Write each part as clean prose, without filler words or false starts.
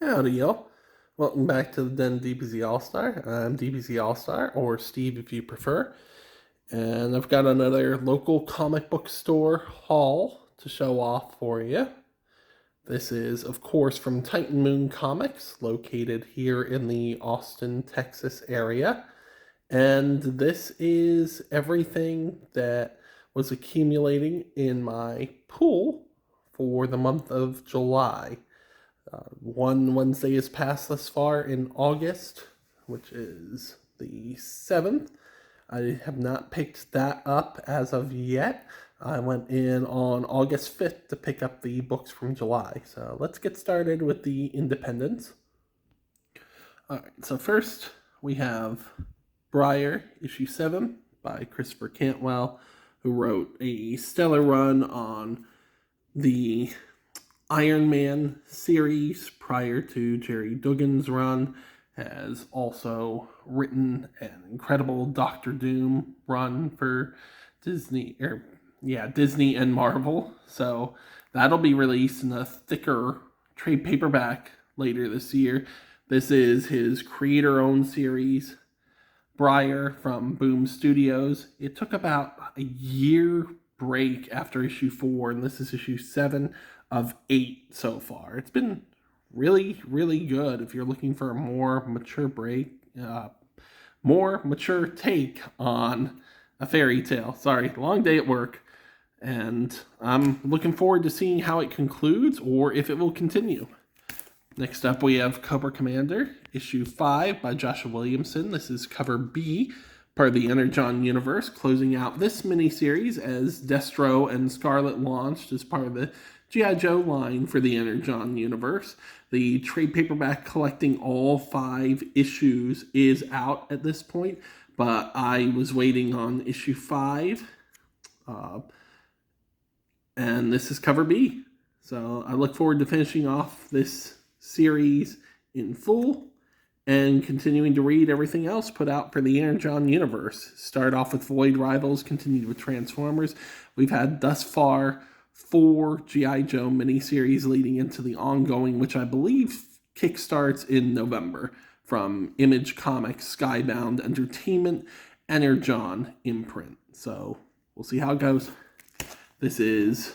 Howdy, y'all. Welcome back to the Den DBZ All-Star. I'm DBZ All-Star, or Steve if you prefer. And I've got another local comic book store haul to show off for you. This is, of course, from Titan Moon Comics, located here in the Austin, Texas area. And this is everything that was accumulating in my pool for the month of July. One Wednesday has passed thus far in August, which is the 7th. I have not picked that up as of yet. I went in on August 5th to pick up the books from July. So let's get started with the independents. Alright, so first we have Briar, issue 7 by Christopher Cantwell, who wrote a stellar run on the Iron Man series prior to Jerry Duggan's run, has also written an incredible Doctor Doom run for Disney and Marvel. So that'll be released in a thicker trade paperback later this year. This is his creator-owned series, Briar, from Boom Studios. It took about a year break after issue 4, and this is issue 7 of 8 so far. It's been really, really good if you're looking for a more mature take on a fairy tale. Sorry, long day at work. And I'm looking forward to seeing how it concludes or if it will continue. Next up, we have Cobra Commander, issue 5 by Joshua Williamson. This is cover B, part of the Energon universe, closing out this miniseries as Destro and Scarlet launched as part of the G.I. Joe line for the Energon universe. The trade paperback collecting all 5 issues is out at this point, but I was waiting on issue 5, and this is cover B. So I look forward to finishing off this series in full and continuing to read everything else put out for the Energon universe. Start off with Void Rivals, continued with Transformers. We've had thus far 4 G.I. Joe miniseries leading into the ongoing, which I believe kickstarts in November, from Image Comics, Skybound Entertainment, Energon imprint. So we'll see how it goes. This is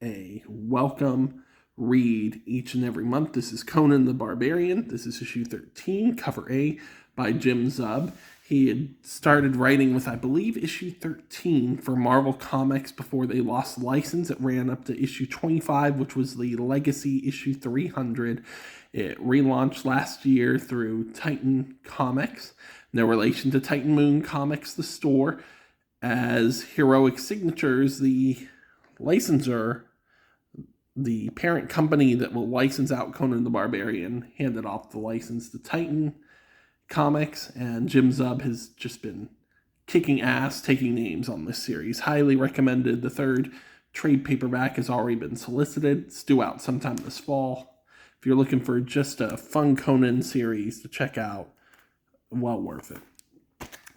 a welcome read each and every month. This is Conan the Barbarian. This is issue 13, cover A by Jim Zub. He had started writing with, I believe, issue 13 for Marvel Comics before they lost license. It ran up to issue 25, which was the legacy issue 300. It relaunched last year through Titan Comics. No relation to Titan Moon Comics, the store, as Heroic Signatures, the licensor, the parent company that will license out Conan the Barbarian, handed off the license to Titan Comics, and Jim Zub has just been kicking ass, taking names on this series. Highly recommended. The 3rd trade paperback has already been solicited. It's due out sometime this fall. If you're looking for just a fun Conan series to check out, well worth it.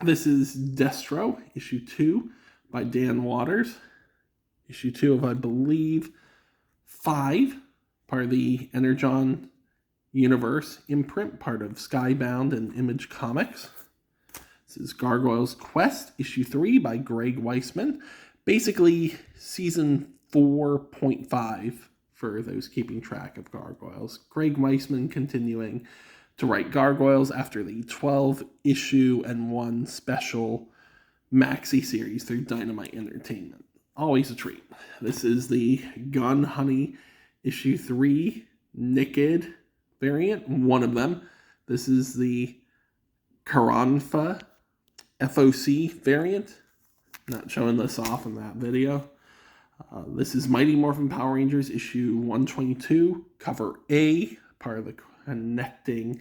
This is Destro, issue 2 by Dan Waters. Issue 2 of, I believe, 5, part of the Energon universe imprint, part of Skybound and Image Comics. This is Gargoyle's Quest, issue 3 by Greg Weisman. Basically, season 4.5 for those keeping track of Gargoyles. Greg Weisman continuing to write Gargoyles after the 12-issue and 1 special maxi series through Dynamite Entertainment. Always a treat. This is the Gun Honey issue 3 Naked variant, one of them. This is the Karanfa FOC variant. Not showing this off in that video. This is Mighty Morphin Power Rangers issue 122, cover A, part of the connecting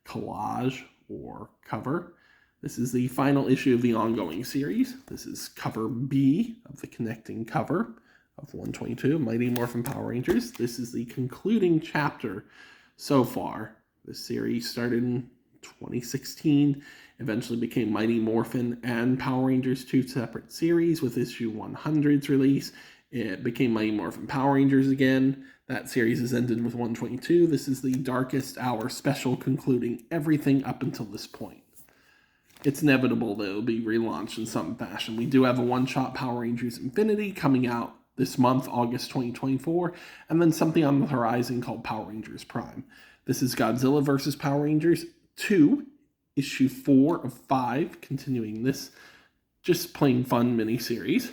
collage or cover. This is the final issue of the ongoing series. This is cover B of the connecting cover of 122, Mighty Morphin Power Rangers. This is the concluding chapter so far. This series started in 2016, eventually became Mighty Morphin and Power Rangers, 2 separate series, with issue 100's release It became Mighty Morphin Power Rangers again. That series has ended with 122. This is the Darkest Hour special, concluding everything up until this point. It's inevitable that it'll be relaunched in some fashion. We do have a one-shot Power Rangers Infinity coming out this month, August 2024, and then something on the horizon called Power Rangers Prime. This is Godzilla vs. Power Rangers 2, issue 4 of 5, continuing this just plain fun miniseries.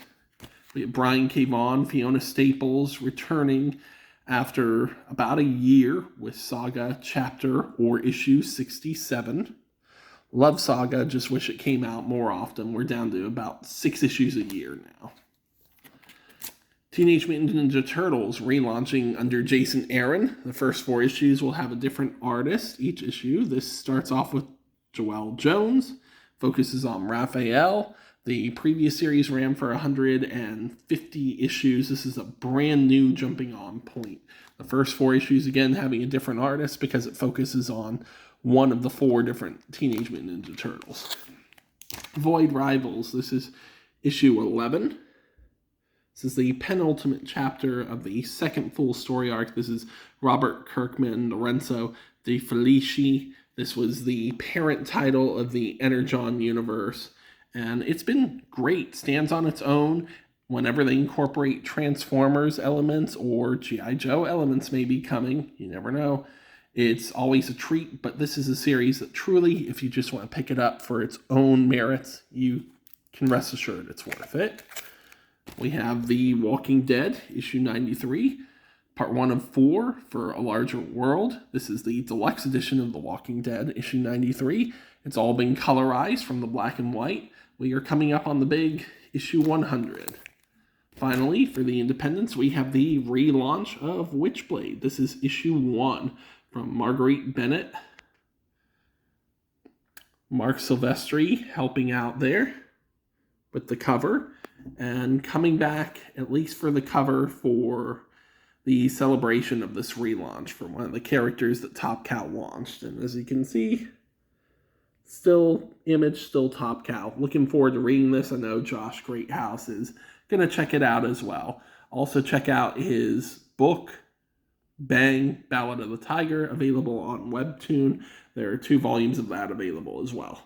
We have Brian K. Vaughan, Fiona Staples returning after about a year with Saga Chapter or issue 67. Love Saga, just wish it came out more often. We're down to about 6 issues a year now. Teenage Mutant Ninja Turtles relaunching under Jason Aaron. The first 4 issues will have a different artist each issue. This starts off with Joelle Jones, focuses on Raphael. The previous series ran for 150 issues. This is a brand new jumping on point. The first 4 issues, again, having a different artist because it focuses on one of the 4 different Teenage Mutant Ninja Turtles. Void Rivals. This is issue 11. This is the penultimate chapter of the second full story arc. This is Robert Kirkman, Lorenzo De Felici. This was the parent title of the Energon universe. And it's been great. Stands on its own. Whenever they incorporate Transformers elements or G.I. Joe elements may be coming, you never know. It's always a treat, but this is a series that truly, if you just want to pick it up for its own merits, you can rest assured it's worth it. We have The Walking Dead, issue 93, part 1 of 4 for A Larger World. This is the deluxe edition of The Walking Dead, issue 93. It's all been colorized from the black and white. We are coming up on the big issue 100. Finally, for the independents, we have the relaunch of Witchblade. This is issue 1 from Marguerite Bennett. Mark Silvestri helping out there with the cover. And coming back, at least for the cover, for the celebration of this relaunch for one of the characters that Top Cow launched. And as you can see, still Image, still Top Cow. Looking forward to reading this. I know Josh Greathouse is going to check it out as well. Also check out his book, Bang, Ballad of the Tiger, available on Webtoon. There are 2 volumes of that available as well.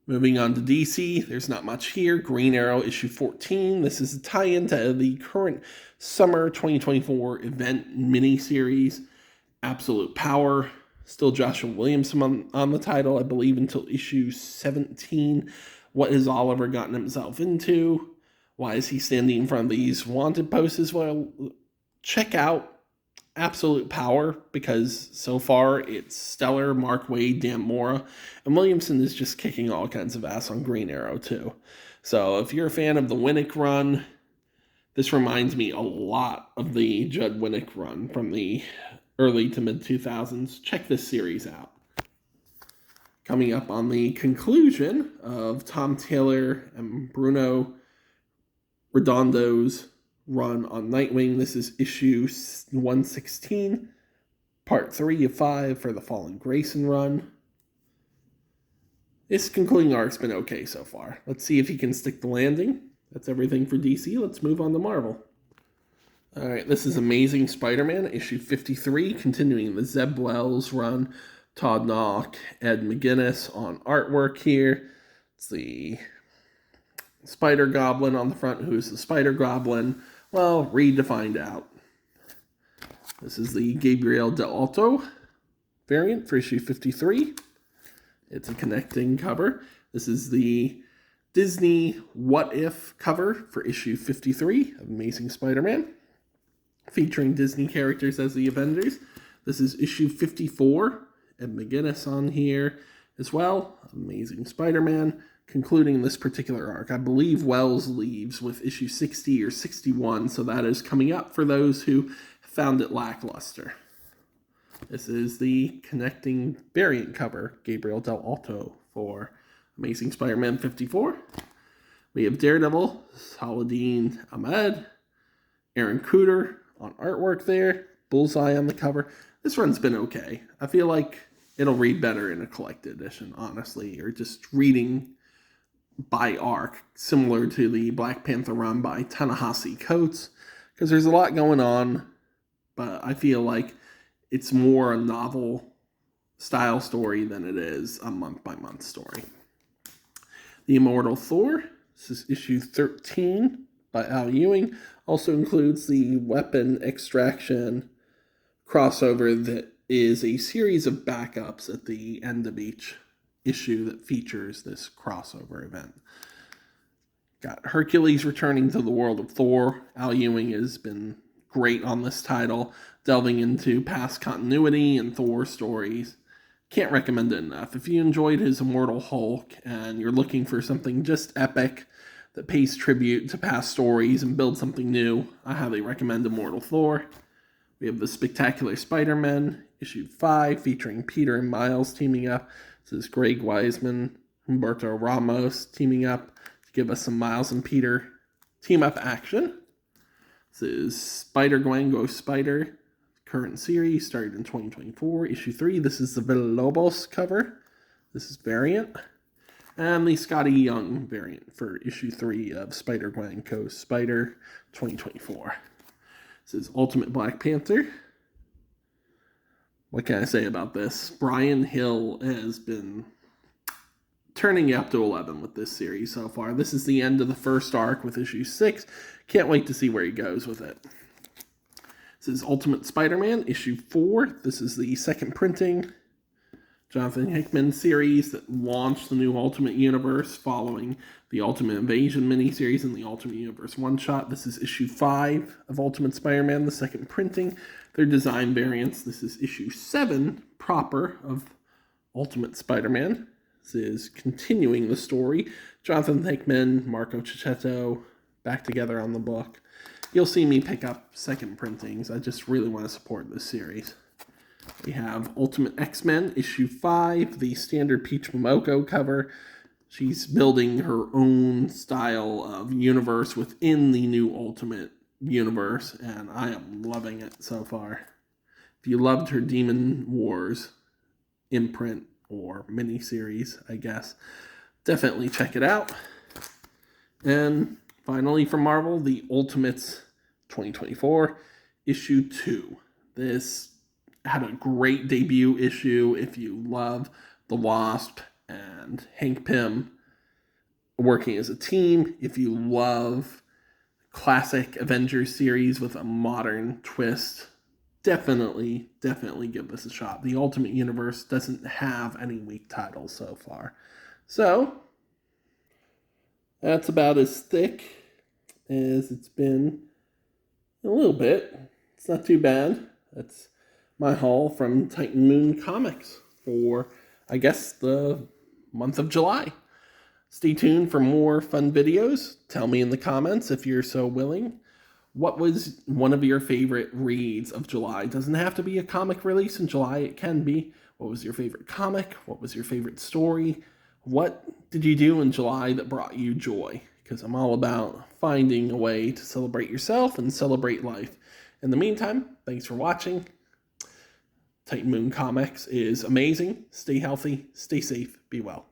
Moving on to DC, there's not much here. Green Arrow issue 14. This is a tie-in to the current summer 2024 event miniseries, Absolute Power. Still Joshua Williamson on the title, I believe, until issue 17. What has Oliver gotten himself into? Why is he standing in front of these wanted posters? Well, check out Absolute Power, because so far it's stellar. Mark Waid, Dan Mora, and Williamson is just kicking all kinds of ass on Green Arrow too. So if you're a fan of the Winnick run, this reminds me a lot of the Judd Winnick run from the early to mid 2000s. Check this series out. Coming up on the conclusion of Tom Taylor and Bruno Redondo's run on Nightwing. This is issue 116, part 3 of 5 for the Fallen Grayson run. This concluding arc's been okay so far. Let's see if he can stick the landing. That's everything for DC. Let's move on to Marvel. Alright, this is Amazing Spider-Man, issue 53, continuing the Zeb Wells run. Todd Knock, Ed McGuinness on artwork here. It's the Spider Goblin on the front. Who's the Spider Goblin? Well, read to find out. This is the Gabriel Del Alto variant for issue 53. It's a connecting cover. This is the Disney What If cover for issue 53 of Amazing Spider-Man, featuring Disney characters as the Avengers. This is issue 54. Ed McGuinness on here as well. Amazing Spider-Man. Concluding this particular arc. I believe Wells leaves with issue 60 or 61, so that is coming up for those who found it lackluster. This is the connecting variant cover, Gabriel Del Alto, for Amazing Spider-Man 54. We have Daredevil, Saladin Ahmed, Aaron Cooter on artwork there, Bullseye on the cover. This run's been okay. I feel like it'll read better in a collected edition, honestly, or just reading by arc, similar to the Black Panther run by Ta-Nehisi Coates, because there's a lot going on, but I feel like it's more a novel style story than it is a month-by-month story. The Immortal Thor, this is issue 13 by Al Ewing, also includes the weapon extraction crossover that is a series of backups at the end of each issue that features this crossover event. Got Hercules returning to the world of Thor. Al Ewing has been great on this title, delving into past continuity and Thor stories. Can't recommend it enough. If you enjoyed his Immortal Hulk and you're looking for something just epic that pays tribute to past stories and builds something new, I highly recommend Immortal Thor. We have the Spectacular Spider-Man, issue 5, featuring Peter and Miles teaming up. This is Greg Weisman, Humberto Ramos teaming up to give us some Miles and Peter team-up action. This is Spider-Gwen Goes Spider, current series, started in 2024, issue 3. This is the Villalobos cover. This is variant. And the Scotty Young variant for issue 3 of Spider-Gwen Goes Spider 2024. This is Ultimate Black Panther. What can I say about this? Brian Hill has been turning you up to 11 with this series so far. This is the end of the first arc with issue 6. Can't wait to see where he goes with it. This is Ultimate Spider-Man, issue 4. This is the second printing. Jonathan Hickman series that launched the new Ultimate Universe following the Ultimate Invasion miniseries and the Ultimate Universe one-shot. This is issue 5 of Ultimate Spider-Man, the second printing. Their design variants. This is issue 7 proper of Ultimate Spider-Man. This is continuing the story. Jonathan Hickman, Marco Cicchetto back together on the book. You'll see me pick up second printings. I just really want to support this series. We have Ultimate X-Men, issue 5, the standard Peach Momoko cover. She's building her own style of universe within the new Ultimate Universe, and I am loving it so far. If you loved her Demon Wars imprint or miniseries, I guess, definitely check it out. And finally from Marvel, the Ultimates 2024, issue 2. This had a great debut issue if you love the Wasp and Hank Pym working as a team. If you love classic Avengers series with a modern twist, definitely give this a shot. The Ultimate Universe doesn't have any weak titles so far. So, that's about as thick as it's been in a little bit. It's not too bad. That's my haul from Titan Moon Comics for, I guess, the month of July. Stay tuned for more fun videos. Tell me in the comments if you're so willing. What was one of your favorite reads of July? It doesn't have to be a comic release in July. It can be. What was your favorite comic? What was your favorite story? What did you do in July that brought you joy? Because I'm all about finding a way to celebrate yourself and celebrate life. In the meantime, thanks for watching. Titan Moon Comics is amazing. Stay healthy, stay safe, be well.